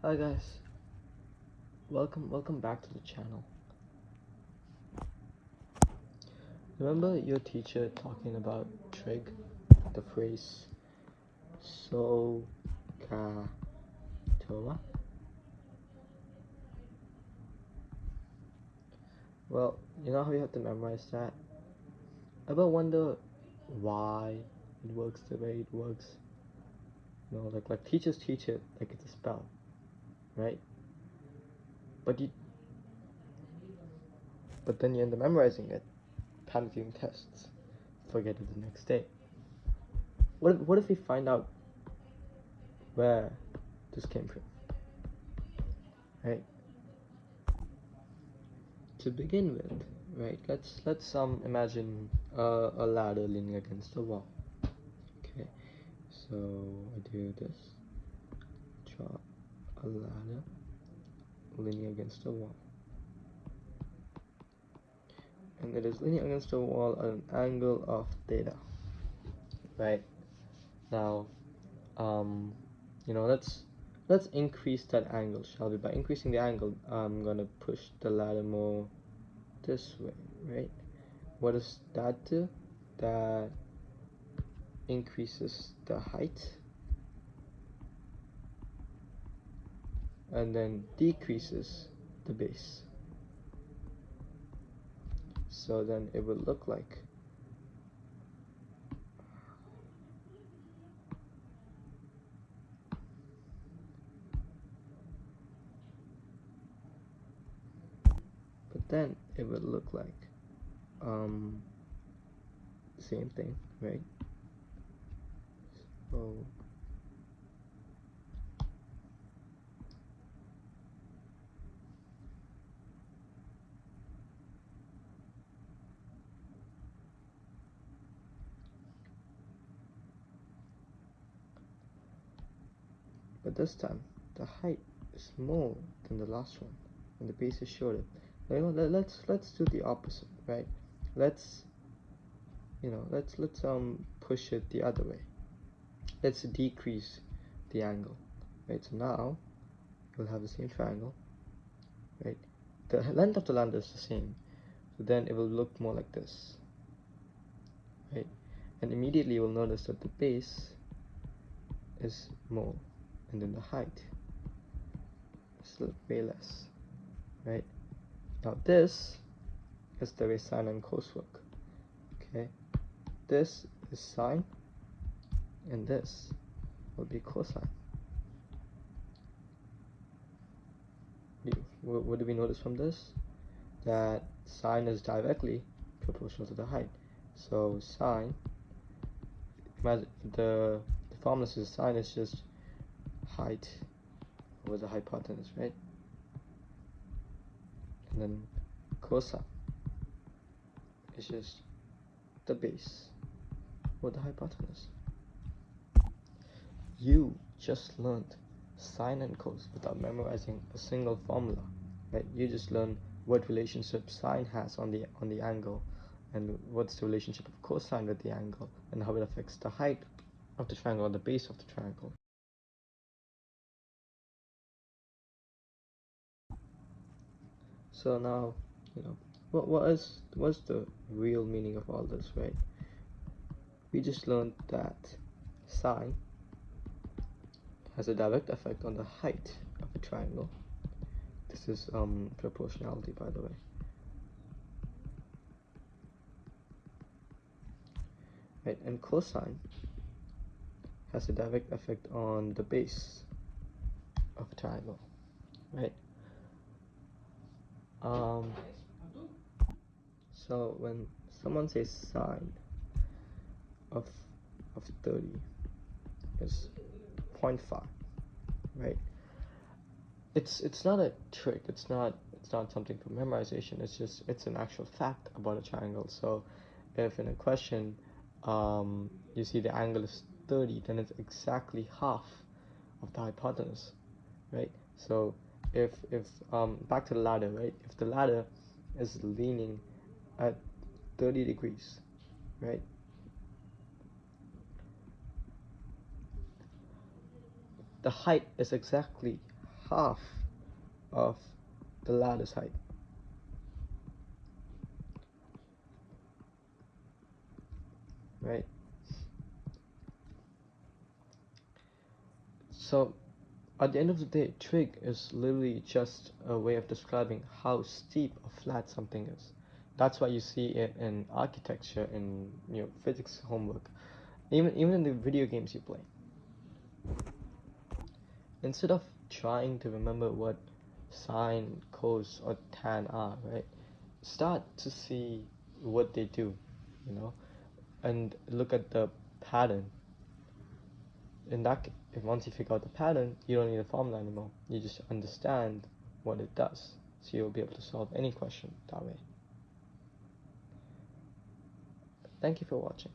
Hi guys, welcome back to the channel. Remember your teacher talking about trig, the phrase SOHCAHTOA? Well, you know how you have to memorize that? Ever wonder why it works the way it works? You know, like teachers teach it like it's a spell, right? But then you end up memorizing it, panicking tests, forget it the next day. What if we find out where this came from, right? To begin with, right? Let's imagine a ladder leaning against the wall. Okay, so I do this, draw a ladder leaning against the wall, and it is leaning against the wall at an angle of theta. Right now, let's increase that angle, shall we? By increasing the angle, I'm gonna push the ladder more this way, right? What does that do? That increases the height and then decreases the base. So then it will look like same thing, right? So but this time the height is more than the last one and the base is shorter. Let's do the opposite, right? Let's push it the other way. Let's decrease the angle, right? So now you'll have the same triangle, right? The length of the ladder is the same, so then it will look more like this, right? And immediately you will notice that the base is more, and then the height is way less, right? Now this is the way sine and cos work. Okay, this is sine, and this will be cosine. What do we notice from this? That sine is directly proportional to the height. So sine, imagine the formula says sine is just height over the hypotenuse, right? And then cosine is just the base or the hypotenuse. You just learned sine and cos without memorizing a single formula, right? You just learned what relationship sine has on the angle, and what's the relationship of cosine with the angle, and how it affects the height of the triangle or the base of the triangle. So now, what's the real meaning of all this, right? We just learned that sine has a direct effect on the height of a triangle. This is proportionality, by the way. Right, and cosine has a direct effect on the base of a triangle, right? So when someone says sine of 30 is 0.5, right? It's not a trick. It's not something for memorization. It's an actual fact about a triangle. So if in a question you see the angle is 30, then it's exactly half of the hypotenuse, right? So if back to the ladder, right? If the ladder is leaning at 30 degrees, right? The height is exactly half of the ladder's height. Right? So at the end of the day, trig is literally just a way of describing how steep or flat something is. That's why you see it in architecture, in physics homework, even in the video games you play. Instead of trying to remember what sine, cos, or tan are, right? Start to see what they do, and look at the pattern. Once you figure out the pattern, you don't need a formula anymore. You just understand what it does, so you'll be able to solve any question that way. Thank you for watching.